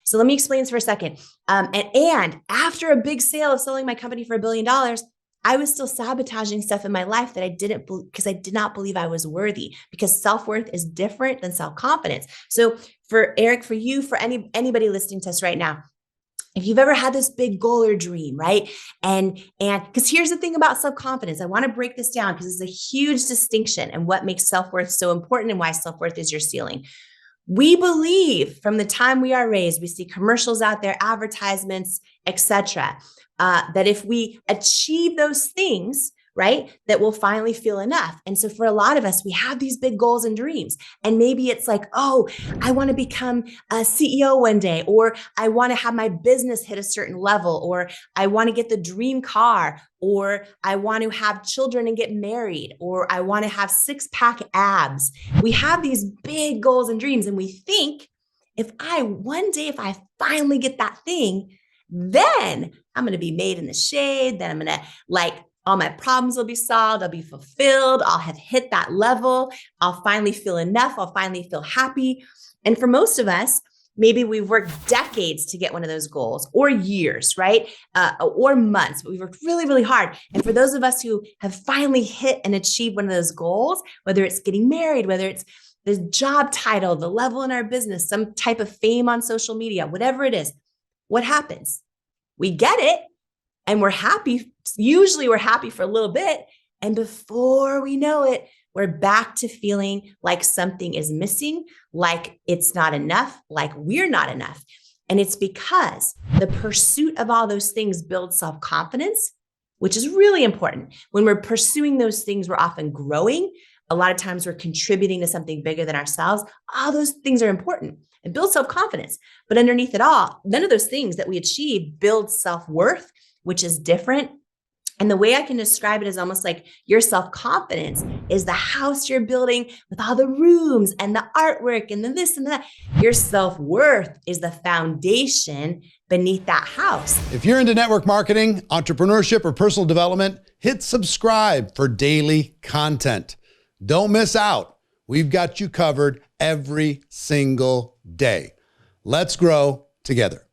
So let me explain this for a second. And after a big sale of selling my company for $1 billion, I was still sabotaging stuff in my life that I didn't, because I did not believe I was worthy, because self-worth is different than self-confidence. So for Eric, for you, for anybody listening to us right now, if you've ever had this big goal or dream, right? And because here's the thing about self-confidence, I want to break this down because it's a huge distinction and what makes self-worth so important and why self-worth is your ceiling. We believe from the time we are raised, we see commercials out there, advertisements, etc., that if we achieve those things, right, that we'll finally feel enough. And so for a lot of us, we have these big goals and dreams. And maybe it's like, oh, I want to become a CEO one day, or I want to have my business hit a certain level, or I want to get the dream car, or I want to have children and get married, or I want to have six-pack abs. We have these big goals and dreams, and we think if I finally get that thing, then I'm going to be made in the shade. Then I'm going to all my problems will be solved. I'll be fulfilled. I'll have hit that level. I'll finally feel enough. I'll finally feel happy. And for most of us, maybe we've worked decades to get one of those goals, or years, right? Or months, but we've worked really, really hard. And for those of us who have finally hit and achieved one of those goals, whether it's getting married, whether it's the job title, the level in our business, some type of fame on social media, whatever it is, what happens? We get it and we're happy. Usually we're happy for a little bit. And before we know it, we're back to feeling like something is missing, like it's not enough, like we're not enough. And it's because the pursuit of all those things builds self-confidence, which is really important. When we're pursuing those things, we're often growing. A lot of times we're contributing to something bigger than ourselves. All those things are important and build self-confidence. But underneath it all, none of those things that we achieve build self-worth, which is different. And the way I can describe it is almost like your self-confidence is the house you're building with all the rooms and the artwork and the this and that. Your self-worth is the foundation beneath that house. If you're into network marketing, entrepreneurship, or personal development, hit subscribe for daily content. Don't miss out. We've got you covered every single day. Let's grow together.